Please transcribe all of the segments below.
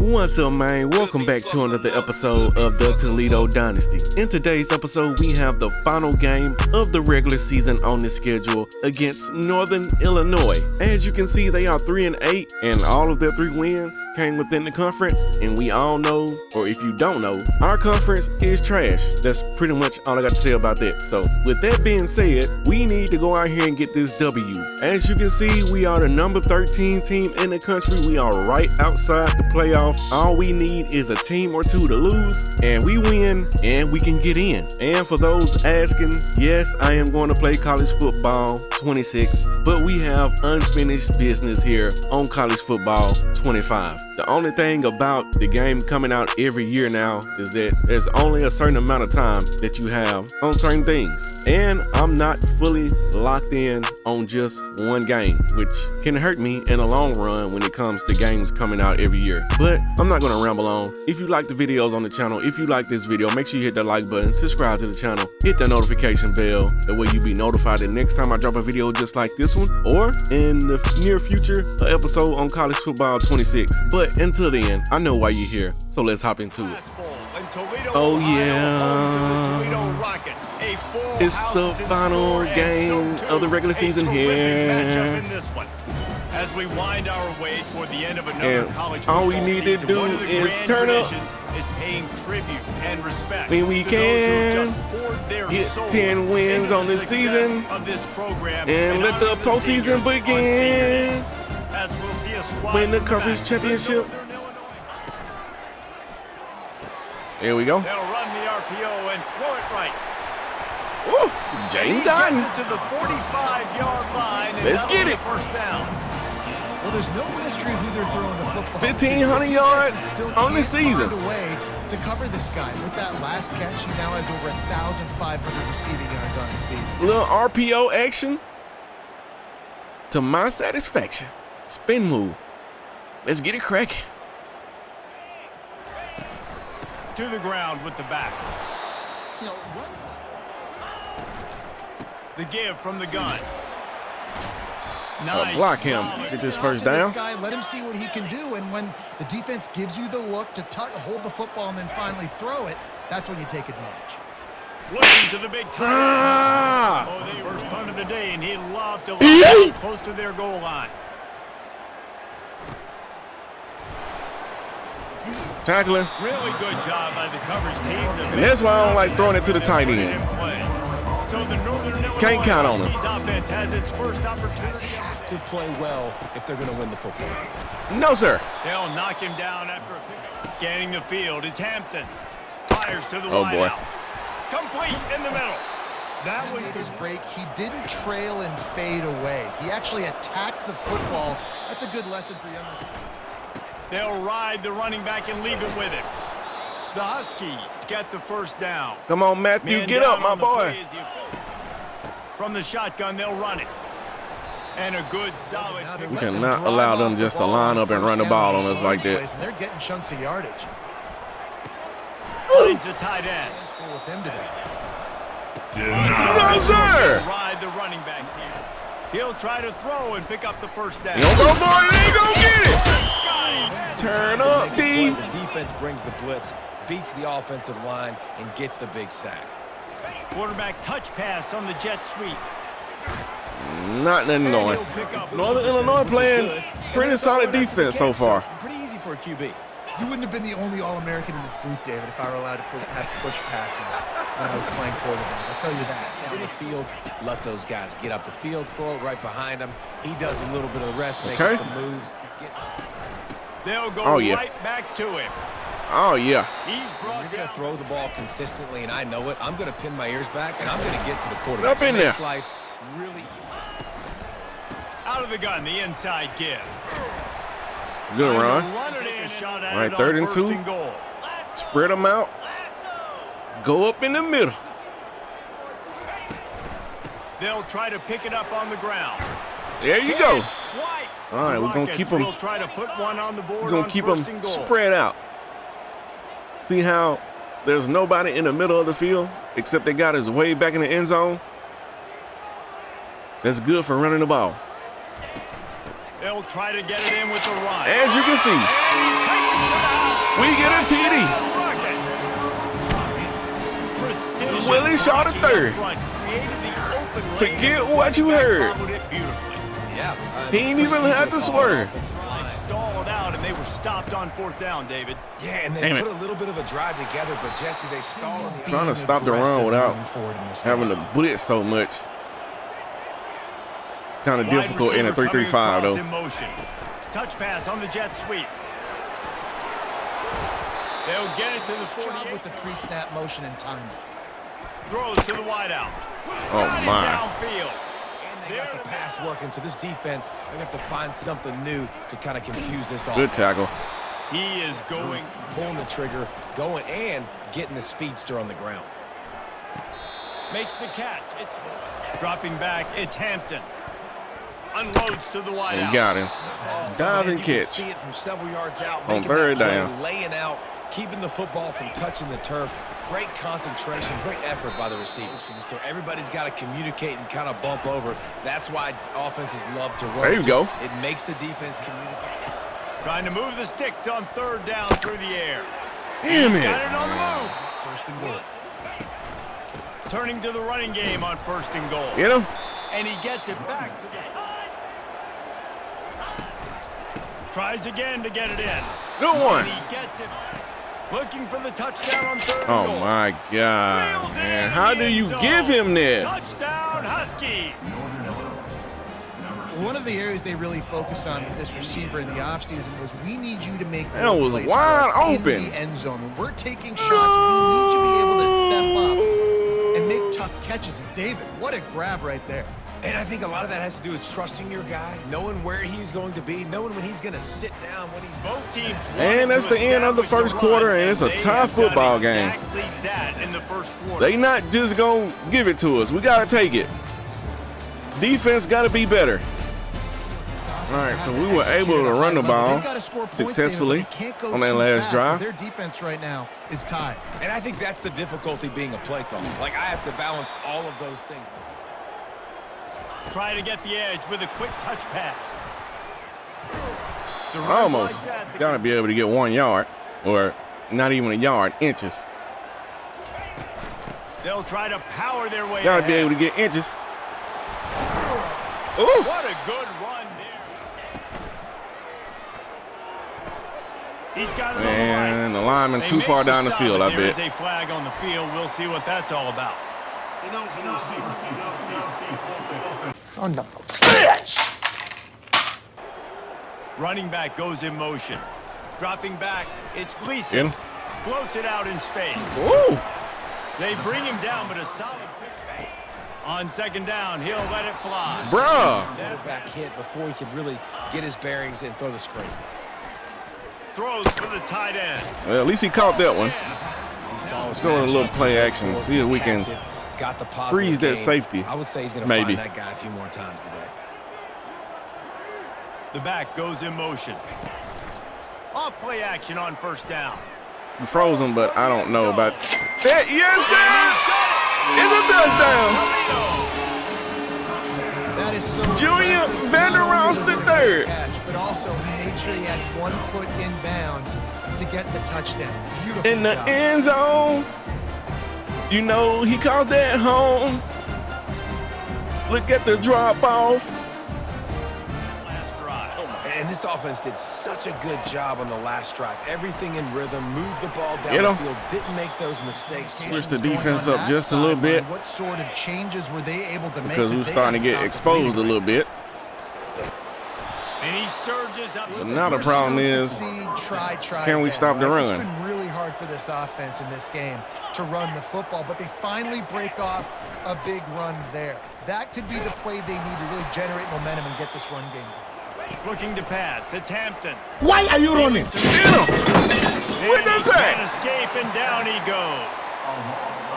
What's up, man? Welcome back to another episode of the Toledo Dynasty. In today's episode, we have the final game of the regular season on the schedule against Northern Illinois. As you can see, they are 3-8, and all of their 3 wins came within the conference. And we all know, or if you don't know, our conference is trash. That's pretty much all I got to say about that. So with that being said, we need to go out here and get this W. As you can see, we are the number 13 team in the country. We are right outside the playoffs. All we need is a team or two to lose, and we win, and we can get in. And for those asking, yes, I am going to play college football 26, but we have unfinished business here on college football 25. The only thing about the game coming out every year now is that there's only a certain amount of time that you have on certain things. And I'm not fully locked in on just one game, which can hurt me in the long run when it comes to games coming out every year. But I'm not gonna ramble on. If you like the videos on the channel, if you like this video, make sure you hit that like button, subscribe to the channel, hit the notification bell. That way you'll be notified the next time I drop a video just like this one, or in the near future, an episode on college football 26. But until then, I know why you're here, so let's hop into it. Oh yeah, it's the final game of the regular season here. As we wind our way toward the end of another college all we need to do is turn up. Is paying tribute and respect. When we can get 10 wins on this season of this program and let the postseason begin. As we'll see a squad win the conference championship. Here we go. They'll run the RPO and throw it right. Woo! James Dotton to the 45-yard line. Let's get it. First down. Well, there's no mystery who they're throwing the football. 1,500 yards on the season. A way to cover this guy. With that last catch, he now has over 1,500 receiving yards on the season. Little RPO action to my satisfaction. Spin move. Let's get it cracking. To the ground with the back. You know, runs the give from the gun. Nice. Block him. Get this first down. This guy, let him see what he can do, and when the defense gives you the look to hold the football and then finally throw it, that's when you take advantage. Looking to the big time. Oh, the first punt of the day, and he'd love to line close to their goal line. Tackling. Really good job by the coverage team. And that's why I don't like throwing it to the tight end. So the Northern Illinois Can't count on him. Offense has its first opportunity. They have to play well if they're going to win the football game. No, sir. They'll knock him down after a pickup. Scanning the field, it's Hampton. Fires to the wide out. Complete in the middle. That one his break. He didn't trail and fade away. He actually attacked the football. That's a good lesson for young receivers. They'll ride the running back and leave it with him. The Huskies get the first down. Come on, Matthew, get up, my boy. From the shotgun, they'll run it. And a good, solid. We cannot allow them just to line up and run the ball on us like that. They're getting chunks of yardage. Finds a tight end. Hands full with him today. No, sir. Ride the running back here. He'll try to throw and pick up the first down. Don't go for it, they gonna get it. Turn up, D. The defense brings the blitz, beats the offensive line, and gets the big sack. Quarterback touch pass on the jet sweep. Not nothing going. Northern Illinois playing pretty solid defense so far. Pretty easy for a QB. You wouldn't have been the only All-American in this booth, David, if I were allowed to have push passes when I was playing quarterback. I'll tell you that. Down the field, let those guys get up the field, throw it right behind him. He does a little bit of the rest, making some moves. They'll go right back to him. Oh, yeah. He's You're going to throw the ball consistently, and I know it. I'm going to pin my ears back, and I'm going to get to the quarterback. Up in there. Life really out of the gun, the inside give. Good run. All right, 3rd and 2. Spread them out. Go up in the middle. They'll try to pick it up on the ground. There you go. All right, we're going to keep them. We'll try to put one on the board. We're going to keep them spread out. See how there's nobody in the middle of the field except they got his way back in the end zone? That's good for running the ball. They'll try to get it in with the run. As you can see. And he takes it to the We get a TD. Willie Shaw the third. Forget what you heard. He ain't even had to swerve. Stalled out, and they were stopped on 4th down, David. Yeah, and they put a little bit of a drive together, but Jesse, they stalled. Trying to stop the run without having to blitz so much. It's kind of difficult in a 3-3-5, though. Touch pass on the jet sweep. They'll get it to the 48. With the pre-snap motion and timing. Throws to the wideout. Oh, my. Downfield. They got the pass working, so this defense, they have to find something new to kind of confuse this offense. Good tackle. He is going. Pulling the trigger, going, and getting the speedster on the ground. Makes the catch. It's dropping back. It's Hampton. Unloads to the wideout. You got him. Dive and You catch. can see it from several yards out. On making third that play, down. Laying out, keeping the football from touching the turf. Great concentration, great effort by the receivers. So everybody's got to communicate and kind of bump over. That's why offenses love to run. There you go. It makes the defense communicate. Trying to move the sticks on 3rd down through the air. Damn Got it. it on the move. 1st and goal. Turning to the running game on 1st and goal. You know? And he gets it back to the... Tries again to get it in. Good one. And he gets it. Looking for the touchdown on 3rd and Oh, goal. my God, Wheels it man. in How the do end you zone. give him that? Touchdown, Huskies. One of the areas they really focused on with this receiver in the offseason was we need you to make That was plays wide for us open. in the end zone. When we're taking shots, we need you to be able to step up and make tough catches. And David, what a grab right there. And I think a lot of that has to do with trusting your guy, knowing where he's going to be, knowing when he's going to sit down, when he's Both teams. And that's the end of the first quarter, and it's a tough football game. Exactly that in the first quarter. They not just going to give it to us. We got to take it. Defense got to be better. All right, so we were able to run the ball successfully on that last drive. Their defense right now is tied. And I think that's the difficulty being a play caller. Like, I have to balance all of those things. Try to get the edge with a quick touch pass. So Almost. like that, Got to be able to get 1 yard, or not even a yard, inches. They'll try to power their way. Got to be ahead. able to get inches. Ooh. What a good run there. He's got it Man, on the right. the lineman They too make far down the stop, field, but I there bet. is a flag on the field. We'll see what that's all about. Son of a bitch! Running back goes in motion. Dropping back, it's Gleason. In. Floats it out in space. Ooh. They bring him down, but a solid pick. On 2nd down, he'll let it fly. Bruh. Quarterback hit before he could really get his bearings and throw the screen. Throws for the tight end. Well, at least he caught that one. Let's go in a little play action, see if we can got the freeze that gain. safety. I would say he's going to Maybe. find that guy a few more times today. The back goes in motion. Off play action on 1st down. I'm frozen, but I don't know about that. Yes, sir! It's a touchdown! That is so Junior impressive. Vander Not only Ross was the it a great third. catch, but also he made sure he had 1 foot in bounds to get the touchdown. Beautiful In the job. end zone. You know, he called that home. Look at the drop off. Last drive. And this offense did such a good job on the last drive. Everything in rhythm, moved the ball down You know, the field, didn't make those mistakes. Switch the Going defense on up that just a little sideline, bit. What sort of changes were they able to make? Because we were they starting to got get stopped exposed a bleeding. little bit. And he surges up. But now the problem is, Try can we again, stop the right? run? It's been really hard for this offense in this game to run the football, but they finally break off a big run there. That could be the play they need to really generate momentum and get this run game. Looking to pass. It's Hampton. Why are you running? Get him! What And that he say? can't escape, and down he goes.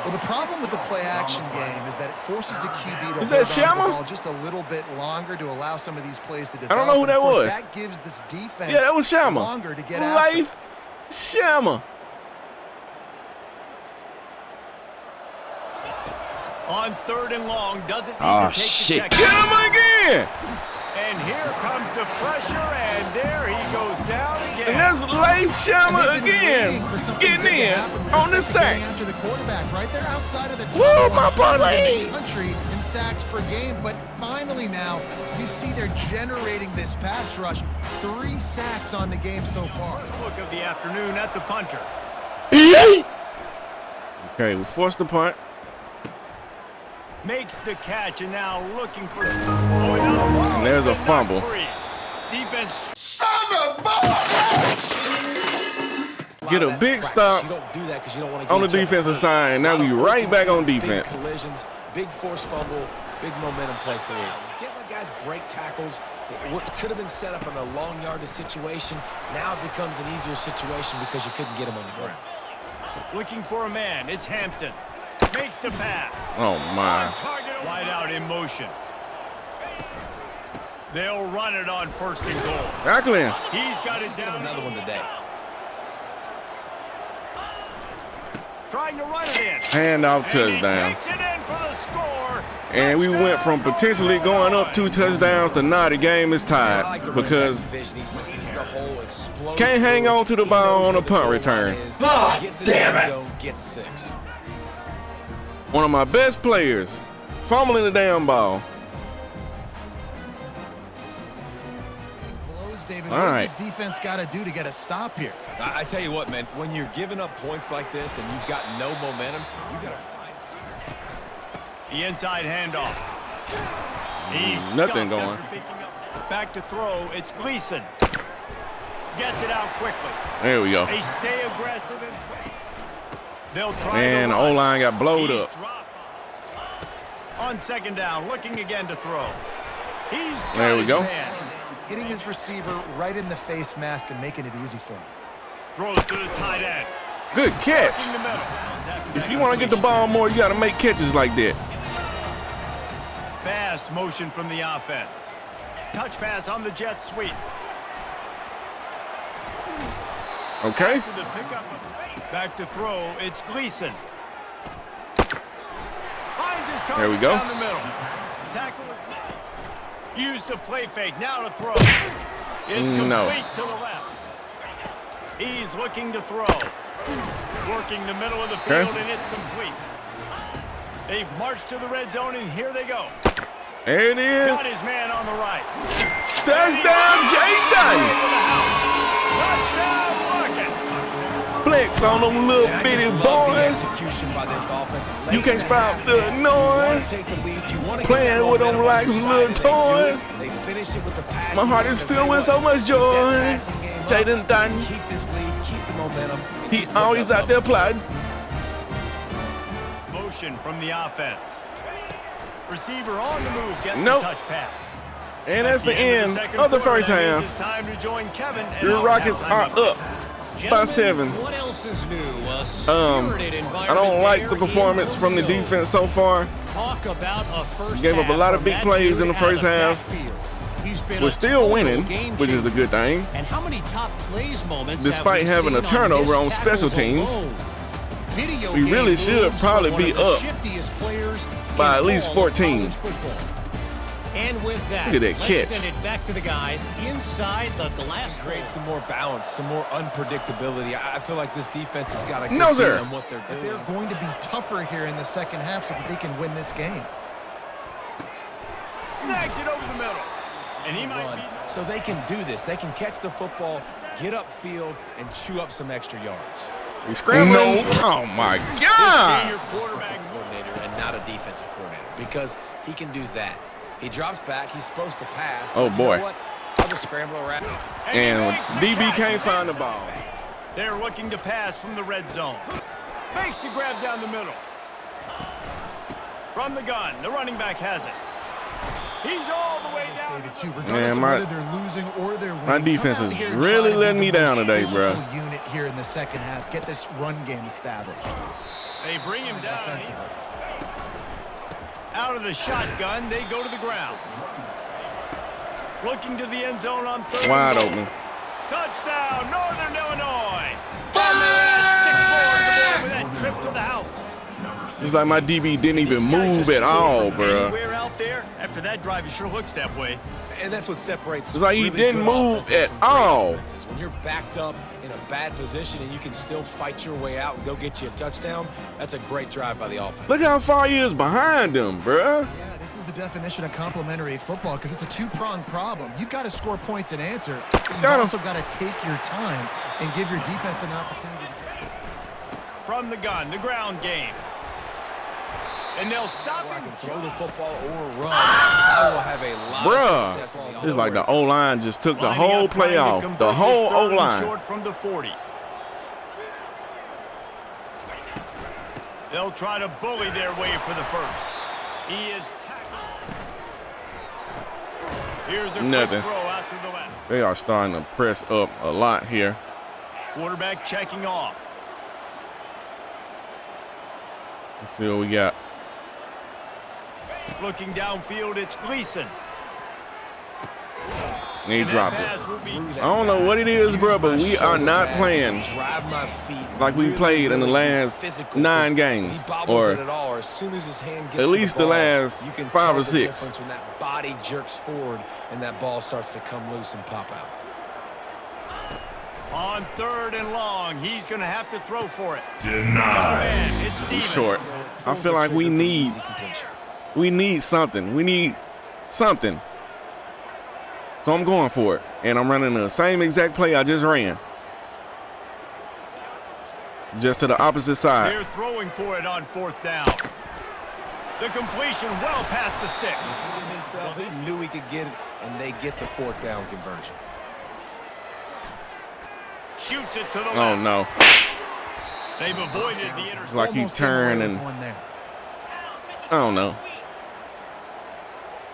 Well, the problem with the play-action game is that it forces the QB to Is that hold on to Shamma? the ball just a little bit longer to allow some of these plays to develop. I don't know who And that of course, was. That gives this defense Yeah, that was Shamma. longer to get after. Life Shamma. On 3rd and long, doesn't need Oh, to take shit. the check. Get him again! And here comes the pressure, and there he goes down again. And that's Leif Shammer again, getting in on the sack. After the quarterback, right there outside of the Woo, my parlay! Country in sacks per game, but finally now you see they're generating this pass rush. 3 sacks on the game so far. First look of the afternoon at the punter. Okay, we forced the punt. Makes the catch, and now looking for and there's a fumble. Defense. Get a big stop You don't do that because you don't want to on the defensive side, and now we right back on defense. Big collisions, big force fumble, big momentum play created. You can't let guys break tackles. What could have been set up in a long yardage situation, now it becomes an easier situation because you couldn't get him on the ground. Looking for a man. It's Hampton. Makes the pass. Oh, my. Target wide out in motion. They'll run it on 1st and goal. Jacqueline. He's got it Get him down. another one today. Trying to run it in. Handoff And touchdown. he takes it in for the score. And we went from potentially going up 2 touchdowns to now the game is tied because He sees the hole explode. can't hang on to the ball on a punt return. Damn it. Gets 6. One of my best players fumbling the damn ball. Blows, David. All What right. does this defense got to do to get a stop here? I tell you what, man, when you're giving up points like this and you've got no momentum, you got to find The inside handoff. He's Nothing stuffed going. after picking up. Back to throw. It's Gleason. Gets it out quickly. There we go. They stay aggressive and they'll try And to the run. O-line got blowed He's up. dropped. On 2nd down, looking again to throw. He's got There we his go. man. Hitting his receiver right in the face mask and making it easy for him. Throws to the tight end. Good In catch. the middle. If you want to get the ball more, you got to make catches like that. Fast motion from the offense. Touch pass on the jet sweep. Okay. To the pickup. Back to throw. It's Gleason. Finds his target There we go. down the middle. Tackle is used to play fake. Now to throw. It's complete No. to the left. He's looking to throw. Working the middle of the Okay. field, and it's complete. They've marched to the red zone, and here they go. There it is. Got his man on the right. Touchdown, Jay Dutton. Touchdown, Rockets. Flex on them little I bitty just love the boys. execution by this offense. You Late in can't stop half, the you wanna noise. take the lead, you wanna get Playing that with them momentum like on some your little side, and toys. they finish it with the passing My heart game. is I'll filled tell you with so what, much keep joy. that passing game up. Jaden Dutton. Keep this lead, keep the momentum. and He keep putting always up out there numbers. plotting. Motion from the offense. Receiver on the move gets Nope. the touch pass. And that's the end second of the quarter. first That means half. It's time to join Kevin and The our Rockets halftime are update. up by 7. What else is new? A I spirited don't environment like there the performance in from the Toledo. defense so far. Talk about a first Gave up a half lot of from big that plays dude in the out of first half. backfield. He's been We're a still total winning, game which is a changer. good thing. And how many top plays moments Despite have we having a seen turnover on missed special tackles teams, alone? Video we game really should moves probably for one be of the up shiftiest players by in at least all of 14. college football. And with that, Look at that let's catch. send it back to the guys inside the glass. Create some more balance, some more unpredictability. I feel like this defense has got a No, good sir. feel on what they're But doing. they're going to be tougher here in the second half so that they can win this game. Snags it over the middle. And he might Run. be... So they can do this. They can catch the football, get upfield, and chew up some extra yards. We scrambling. Oh my God! Senior quarterback. Offensive coordinator and not a defensive coordinator because he can do that. He drops back. He's supposed to pass. Oh, but you boy. know what? I'll just scramble around. And he makes the DB catch. can't find the ball. They're looking to pass from the red zone. Makes the grab down the middle. From the gun, the running back has it. He's all the way down. David, too, regardless Man, of my- whether they're losing or they're winning. my defense come out is here and really try to be letting the me down most today, physical bruh. unit here in the second half. Get this run game established. They bring him down. Offensively. Out of the shotgun, they go to the ground. Looking to the end zone on third. Wide and goal. open. Touchdown, Northern Illinois. And they're at 6 more on the board with that trip to the house. It's like my DB didn't even move at all, bruh. Anywhere out there, after that drive, it sure looks that way. And that's what separates. It's like he really didn't good move offenses at from great all. defenses. When you're backed up in a bad position and you can still fight your way out and go get you a touchdown, that's a great drive by the offense. Look how far he is behind him, bruh. Yeah, this is the definition of complementary football because it's a two-pronged problem. You've got to score points and answer. But you've also got to take your time and give your defense an opportunity. From the gun, the ground game. And they'll stop I him. can throw the football or run. I will have a lot of success on the It's like the O-line just took the Lining whole up, play trying to off. convert The this whole third and O-line. short from the 40. They'll try to bully their way for the first. He is tackled. Here's a Nothing. quick throw out to the left. They are starting to press up a lot here. Quarterback checking off. Let's see what we got. Looking downfield, it's Gleason. And he And that dropped pass it. will be I don't know what it is, bro, but we are not playing Drive my feet like we played in the last physical. 9 If games, he bobbles or it at all, or as soon as his hand gets at to least the ball, last you can 5 tell or the 6. difference when that body jerks forward and that ball starts to come loose and pop out. on third and long. He's going to have to throw for it. Denied. It's He's Stevens. short. I feel like we need something. We need something. So I'm going for it. And I'm running the same exact play I just ran. Just to the opposite side. They're throwing for it on fourth down. The completion well past the sticks. He knew he could get it, and they get the fourth down conversion. Shoots it to the Oh, left. no. They've avoided the It's interception. like he turned and I don't know.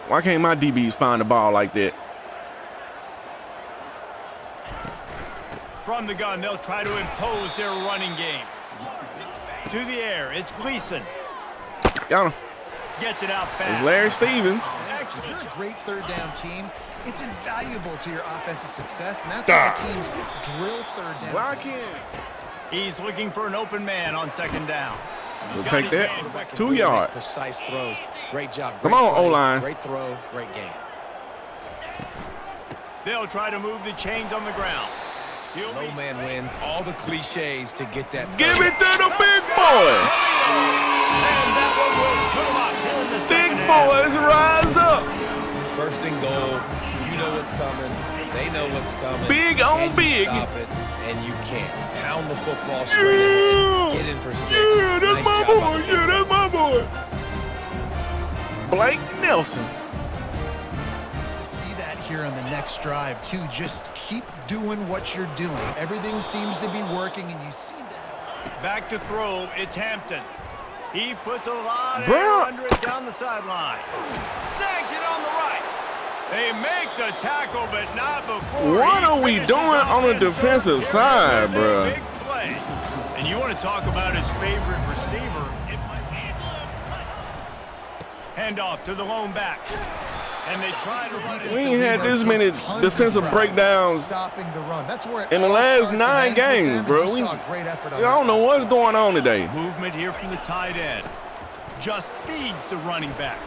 Why can't my DBs find the ball like that? From the gun, they'll try to impose their running game. To the air, it's Gleason. Got him. Gets it out It's fast. Larry Stevens. If you're a great third down team, it's invaluable to your offensive success, and that's why teams drill third down. Why can't? He's looking for an open man on second down. We'll Got take his that. man back. 2 Really yards. Precise throws. Great job. Come Great on, play, O-line. Great throw. Great game. They'll try to move the chains on the ground. He'll No be man wins. All the cliches to get that. Give it to the big boys. And that one will put him up here in the Big second half. boys rise up. First and goal. You know what's coming. They know what's coming. Big on Can you big. Stop it, and you can't. Pound the football straight ahead. Get in for 6. Yeah, that's Nice my job by boy. the Yeah, that's my boy. Blake Nelson. See that here on the next drive, too. Just keep doing what you're doing. Everything seems to be working, and you see that. Back to throw, it's Hampton. He puts a lot of Bruh. air under it down the sideline. Snags it on the right. They make the tackle, but not before. What he are we finishes doing off on the his defensive third side, carry with a bruh? big play. And you want to talk about his favorite receiver. It might be. Handoff to the lone back. And they try to run it. We ain't had this many defensive breakdowns Stopping the run. That's where it in the all last starts and 9 ends with games, them, and bro. you We, saw a great effort on I don't that know last what's play. going on today. Movement here from the tight end. Just feeds the running back.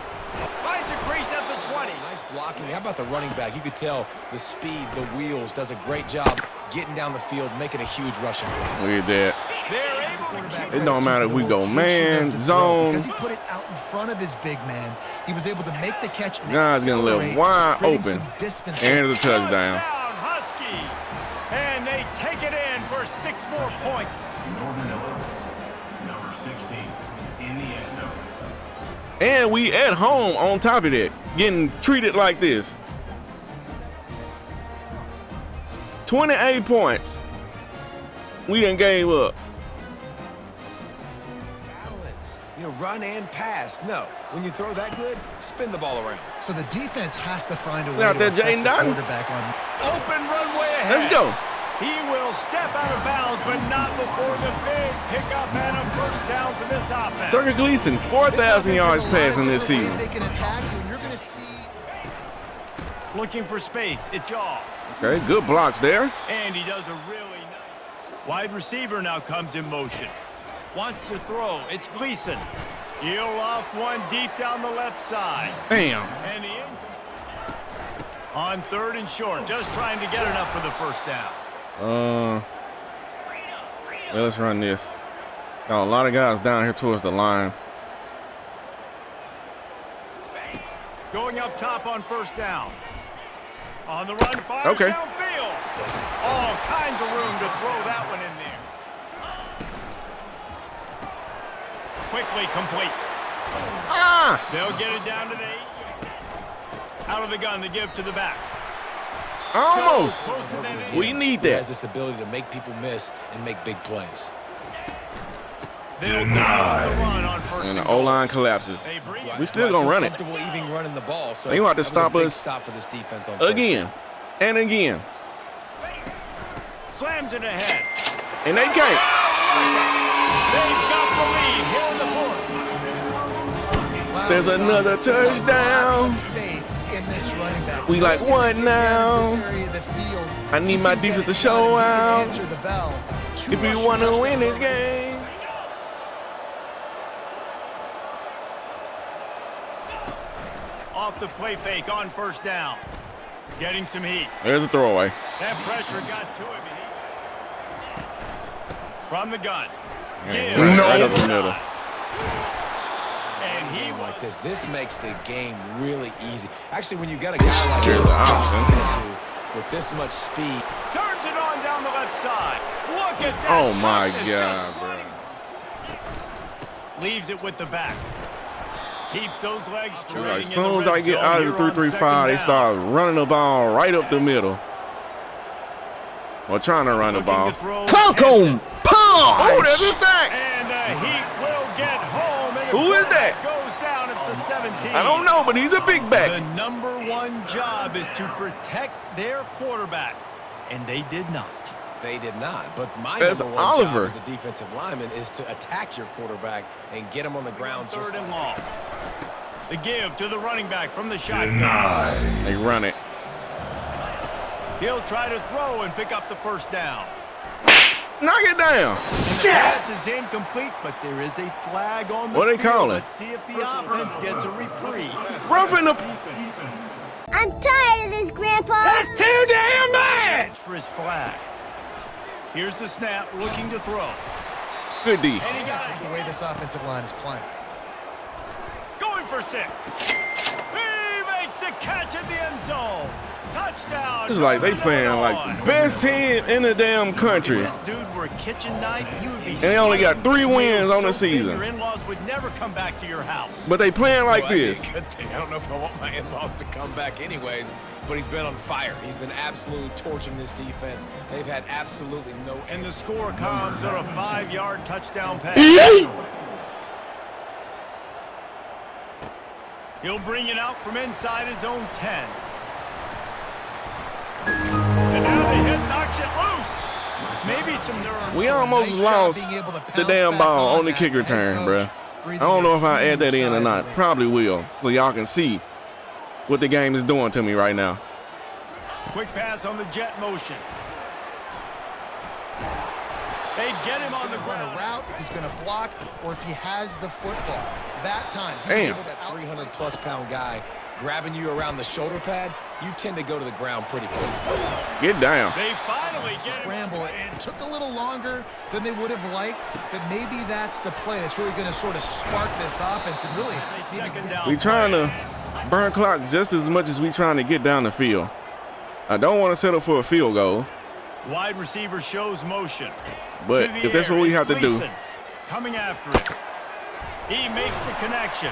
Finds a crease at the 20. Nice blocking. How about the running back? You could tell the speed, the wheels, does a great job getting down the field, making a huge rushing play. Look at that. They're able to keep It don't matter if we go man, Because zone. he put it out in front of his big man. He was able to make the catch and God's gonna live accelerate, wide creating open. some distance. And it's a touchdown. Huskies. And they take it in for 6 more points. Northern Illinois, number 16 in the end zone. And we at home on top of that, getting treated like this. 28 points. We done gave up. Balance. Run and pass. No. When you throw that good, spin the ball around. So the defense has to find a way Out to there, affect Jaden the Dotton. quarterback on. Open runway ahead. Let's go. He will step out of bounds, but not before the big pickup and a first down for this offense. Tucker Gleason, 4,000 yards passing this season. They can attack you, and you're going to see. Looking for space. It's y'all. Okay, good blocks there. And he does a really nice. Wide receiver now comes in motion. Wants to throw. It's Gleason. He'll off one deep down the left side. Bam. And the On 3rd and short, just trying to get enough for the first down. Well, let's run this. Got a lot of guys down here towards the line. Going up top on 1st down. On the run, fires Okay. downfield. All kinds of room to throw that one in there. Quickly complete. They'll get it down to the 8. Out of the gun to give to the back. Almost. So close to that 8. We need He has that. this ability to make people miss and make big plays. They'll dive the run on 1st And the goal. O-line collapses. They bring it. We still gonna run it. Comfortable even running the ball. So They want to that was a stop big us stop for this defense on first. again and again. Slams it ahead. And they can't. They've got the lead here in the 4th. Wow, There's this another offense has a lot touchdown. of faith in this running back. We like one now. This area of the field, I need my you can defense get to it show done. You can out. answer the bell. 2 If we rushing want to win touchdowns this already. game. Off the play fake on 1st down. Getting some heat. There's a throwaway. That pressure got to him. From the gun. Yeah, Give. right up the middle. And he Like was this makes the game really easy. Actually, when you got a guy like Here's this the option. with this much speed, turns it on down the left side. Look at that. Oh my toughness just God, bro. running. Leaves it with the back. Keeps those legs trading. As soon as I get out of the 3-3-5, they start running the ball right up the middle. Or trying to run the ball. Oh, there's a sack. And the Heat will get home. And the Who is that? quarterback goes down at the 17. I don't know, but he's a big The back. #1 job is to protect their quarterback, and they did not. they did not. But my That's number one Oliver. job as a defensive lineman is to attack your quarterback and get him on the ground. Third Just and long. The give to the running back from the shotgun. They run it. He'll try to throw and pick up the first down. Knock it down. The pass is incomplete, but there is a flag on the What they field. call it? Let's see if the offense gets a reprieve. Roughing the. I'm tired of this, Grandpa. That's too damn bad! For his flag. Here's the snap, looking to throw. Good D. And he got That's it. the way this offensive line is playing. Going for 6. He makes the catch at the end zone. Touchdown. It's like they playing like the best team in the damn country. If this dude were a kitchen knife, you would be. And they only got 3 wins on the so big season. Your in-laws would never come back to your house. But they playing like Well, that'd be this. a good thing. I don't know if I want my in-laws to come back anyways, but he's been on fire. He's been absolutely torching this defense. They've had absolutely no And the score comes on a 5-yard touchdown pass. He'll bring it out from inside his own 10. And now the hit knocks it loose. Maybe some nerves. We almost Nice job lost being able to the pounce damn back ball on the that. kick Head return, coach bruh. I breathing don't know a if I add that huge in or sigh not. of relief. Probably will, so y'all can see what the game is doing to me right now. Quick pass on the jet motion. They get him on the He's gonna run a ground. route, if he's going to block, or if he has the football. That time, he's Damn. able to out 300-plus-pound guy grabbing you around the shoulder pad, you tend to go to the ground pretty quick. Get down. They finally get him. scramble. It took a little longer than they would have liked, but maybe that's the play that's really going to sort of spark this offense and really maybe Second down. We trying to burn clock just as much as we trying to get down the field. I don't want to settle for a field goal, Wide receiver shows motion. but To the if that's air, what we it's have to do, Gleason coming after it. He makes the connection.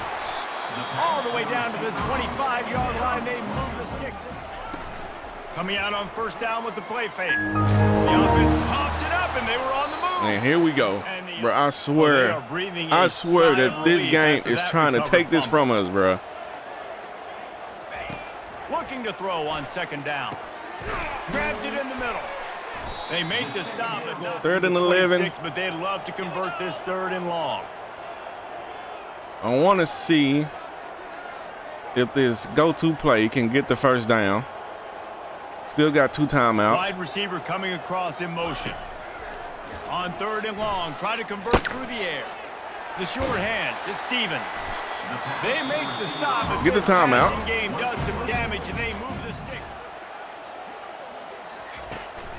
All the way down to the 25-yard line. They move the sticks. Coming out on first down with the play fake. The offense pops it up, and they were on the move. and here we go. And the- Bro, I Well, they swear, are breathing I a swear sigh that of this relief game after is that trying to recovered take this fumble. from us, bro. Looking to throw on second down. Grabs it in the middle. They make the stop and go Third for and the 11. 26, but they'd love to convert this third and long. I want to see if this go-to play can get the first down. Still got 2 timeouts. Wide receiver coming across in motion. On third and long, try to convert through the air. The short hands, it's Stevens. They make the stop. but Get the this timeout. passing game does some damage, and they move the sticks.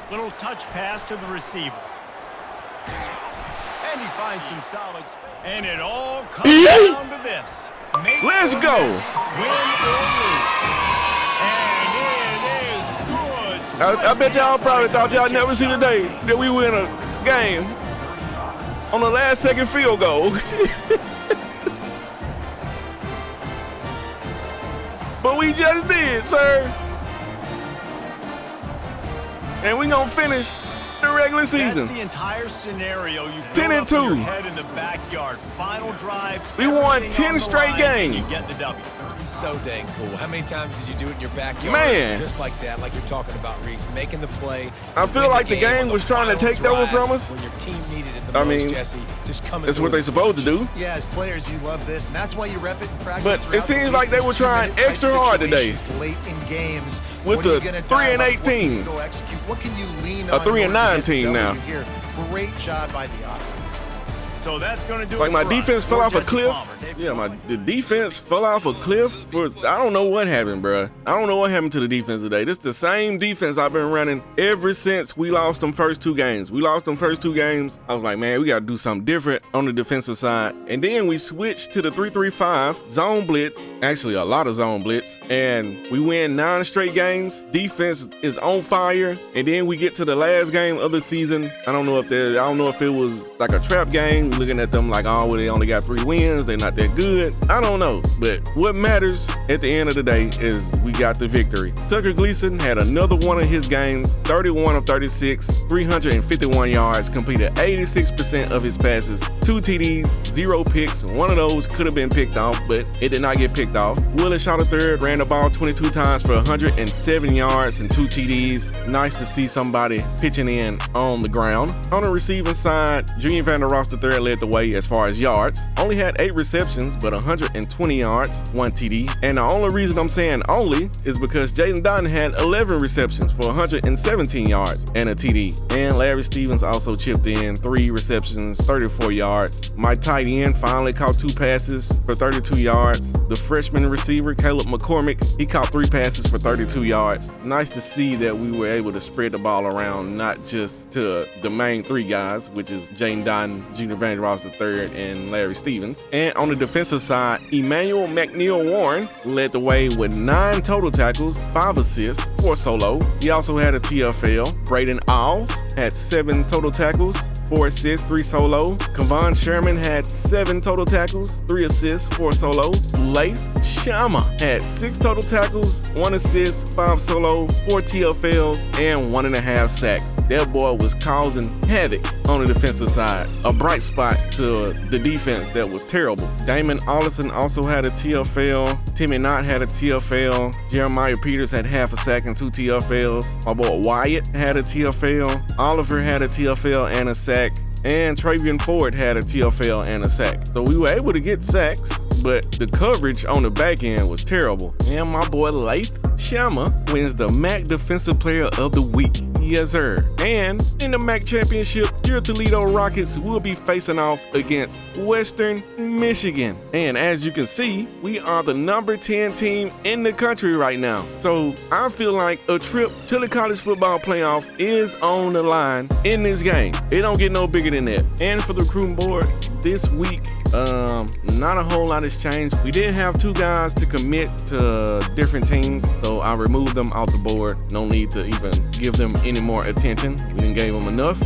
Little touch pass to the receiver. And he finds some solid space. And it all comes down to this. Let's go. Win or lose. And it is good. I bet y'all probably thought y'all never see the day that we win a game on the last second field goal. But we just did, sir. And we gonna finish the regular season. That's the entire scenario. You 10-2. head in the backyard. Final drive. We won everything 10 on the straight line, games. and you get the W. So dang cool. How many times did you do it in your backyard? Man. Just like that, like you're talking about, Reese, making the play. I feel like the game was trying to take over from us. When your team needed it the I most, mean, Jesse, just coming that's what they supposed to do. Yeah, as players, you love this, and that's why you rep it in practice. But it seems like they were trying extra hard today. Late in games. With the 3-8 team. Go execute. What can you lean A on? 3-9 team now. Here. Great job by the offense. So that's going to do Like it my for defense us. fell For off a Jesse cliff. Palmer, David Yeah, White. the defense fell off a cliff for I don't know what happened, bruh. I don't know what happened to the defense today. This is the same defense I've been running ever since we lost them first 2 games. I was like, man, we got to do something different on the defensive side. And then we switched to the 3-3-5 zone blitz. Actually, a lot of zone blitz. And we win 9 straight games. Defense is on fire. And then we get to the last game of the season. I don't know if it was like a trap game. Looking at them like, oh, well, they only got 3 wins. They're not that good. I don't know. But what matters at the end of the day is we got the victory. Tucker Gleason had another one of his games, 31 of 36, 351 yards, completed 86% of his passes, 2 TDs, 0 picks. One of those could have been picked off, but it did not get picked off. Willis Shaw III ran the ball 22 times for 107 yards and 2 TDs. Nice to see somebody pitching in on the ground. On the receiving side, Junior Van Der Ross III led the way as far as yards. Only had 8 receptions, but 120 yards, 1 TD. And the only reason I'm saying only is because Jaden Dunn had 11 receptions for 117 yards and a TD. And Larry Stevens also chipped in 3 receptions, 34 yards. My tight end finally caught 2 passes for 32 yards. The freshman receiver, Caleb McCormick, he caught 3 passes for 32 yards. Nice to see that we were able to spread the ball around, not just to the main 3 guys, which is Jaden Dunn, Junior Van Der Ross III, and Larry Stevens. And on the defensive side, Emmanuel McNeil Warren led the way with 9 total tackles, 5 assists, 4 solo. He also had a TFL. Braden Alls had 7 total tackles, 4 assists, 3 solo. Kevon Sherman had 7 total tackles, 3 assists, 4 solo. Lath Shama had 6 total tackles, 1 assist, 5 solo, 4 TFLs, and 1.5 sacks. That boy was causing havoc on the defensive side. A bright spot to the defense that was terrible. Damon Ollison also had a TFL. Timmy Knott had a TFL. Jeremiah Peters had half a sack and 2 TFLs. My boy Wyatt had a TFL. Oliver had a TFL and a sack. And Travion Ford had a TFL and a sack. So we were able to get sacks, but the coverage on the back end was terrible. And my boy Lath Shama wins the MAC Defensive Player of the Week. Yes, sir. And in the MAC Championship, your Toledo Rockets will be facing off against Western Michigan. And as you can see, we are the number 10 team in the country right now. So I feel like a trip to the college football playoff is on the line in this game. It don't get no bigger than that. And for the recruiting board this week, not a whole lot has changed. We did have 2 guys to commit to different teams, so I removed them off the board. No need to even give them any more attention. We didn't give them enough.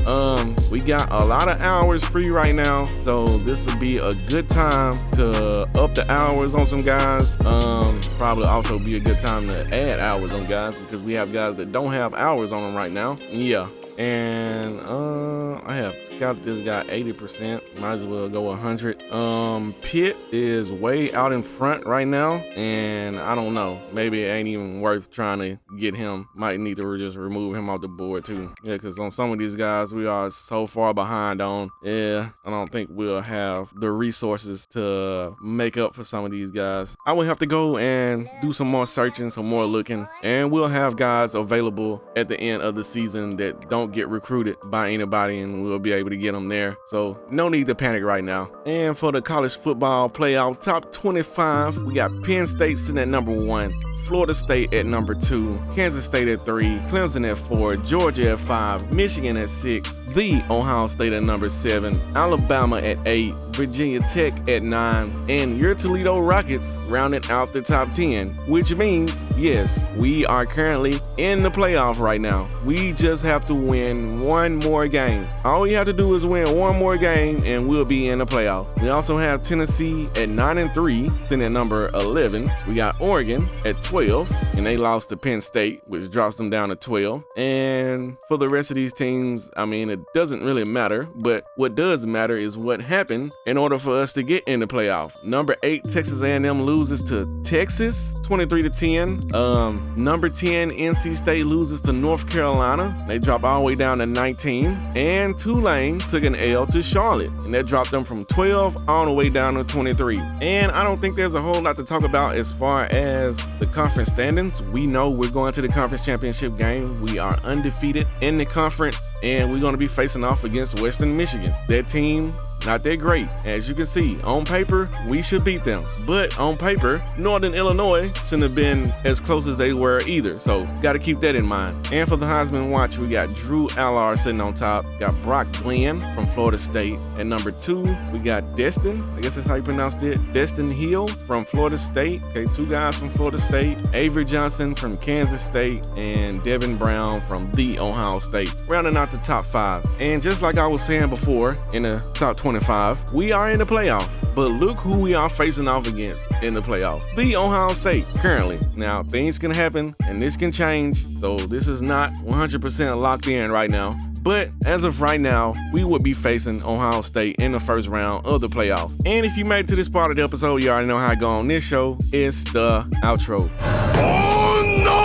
We got a lot of hours free right now, so this will be a good time to up the hours on some guys. Probably also be a good time to add hours on guys because we have guys that don't have hours on them right now. Yeah. And I have got this guy 80%. Might as well go 100. Pitt is way out in front right now, and I don't know. Maybe it ain't even worth trying to get him. Might need to just remove him off the board too. Yeah, because on some of these guys we are so far behind on. Yeah, I don't think we'll have the resources to make up for some of these guys. I will have to go and do some more searching, some more looking, and we'll have guys available at the end of the season that don't get recruited by anybody, and we'll be able to get them there. So no need to panic right now. And for the college football playoff top 25, we got Penn State sitting at number 1, Florida State at number 2, Kansas State at 3, Clemson at 4, Georgia at 5, Michigan at 6, the Ohio State at number 7, Alabama at 8, Virginia Tech at 9, and your Toledo Rockets rounding out the top 10, which means, yes, we are currently in the playoff right now. We just have to win one more game. All we have to do is win one more game and we'll be in the playoff. We also have Tennessee at 9-3, sitting at number 11. We got Oregon at 12, and they lost to Penn State, which drops them down to 12. And for the rest of these teams, I mean, it doesn't really matter, but what does matter is what happened in order for us to get in the playoff. Number 8, Texas A&M loses to Texas, 23-10. Number 10, NC State loses to North Carolina. They drop all the way down to 19. And Tulane took an L to Charlotte, and that dropped them from 12 all the way down to 23. And I don't think there's a whole lot to talk about as far as the conference standings. We know we're going to the conference championship game. We are undefeated in the conference, and we're going to be facing off against Western Michigan. That team, not that great. As you can see, on paper, we should beat them. But on paper, Northern Illinois shouldn't have been as close as they were either. So, got to keep that in mind. And for the Heisman watch, we got Drew Allard sitting on top. Got Brock Glenn from Florida State. At number 2, we got Destin. I guess that's how you pronounced it. Destin Hill from Florida State. Okay, 2 guys from Florida State. Avery Johnson from Kansas State. And Devin Brown from the Ohio State. Rounding out the top 5. And just like I was saying before, in the top 25, we are in the playoff. But look who we are facing off against in the playoff. The Ohio State, currently. Now, things can happen, and this can change, so this is not 100% locked in right now. But as of right now, we would be facing Ohio State in the first round of the playoff. And if you made it to this part of the episode, you already know how I go on this show. It's the outro. Oh no!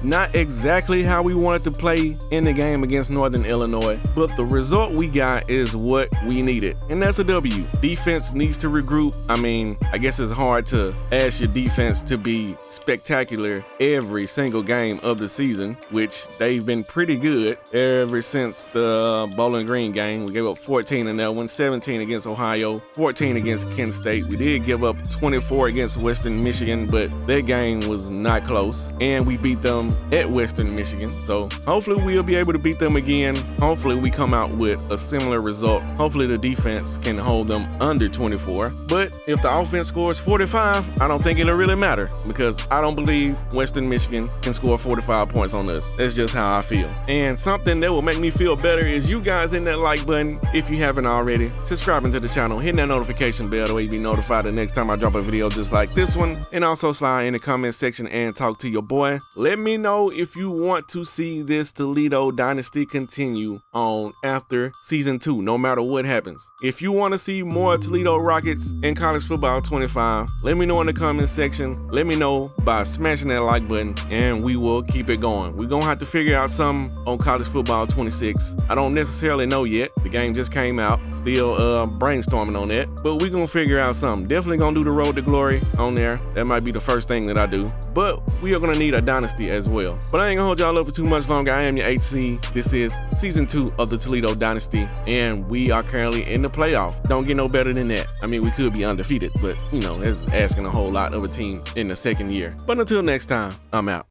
Not exactly how we wanted to play in the game against Northern Illinois, but the result we got is what we needed, and that's a W. Defense needs to regroup. I mean, I guess it's hard to ask your defense to be spectacular every single game of the season, which they've been pretty good ever since the Bowling Green game. We gave up 14 in that one, 17 against Ohio, 14 against Kent State. We did give up 24 against Western Michigan, but that game was not close, and we beat them at Western Michigan. So hopefully we'll be able to beat them again. Hopefully we come out with a similar result. Hopefully the defense can hold them under 24. But if the offense scores 45, I don't think it'll really matter, because I don't believe Western Michigan can score 45 points on us. That's just how I feel. And something that will make me feel better is you guys hitting that like button if you haven't already, subscribing to the channel, hitting that notification bell, the way you be notified the next time I drop a video just like this one, and also slide in the comment section and talk to your boy. Let me know if you want to see this Toledo dynasty continue on after season 2, no matter what happens. If you want to see more Toledo Rockets in college football 25, let me know in the comment section. Let me know by smashing that like button, and we will keep it going. We're gonna have to figure out something on college football 26. I don't necessarily know yet. The game just came out. Still brainstorming on that, but we're gonna figure out something. Definitely gonna do the Road to Glory on there. That might be the first thing that I do, but we are gonna need a dynasty as well. But I ain't gonna hold y'all up for too much longer. I am your HC. This is season 2 of the Toledo dynasty, and we are currently in the playoff. Don't get no better than that. I mean, we could be undefeated, but you know, that's asking a whole lot of a team in the second year. But until next time, I'm out.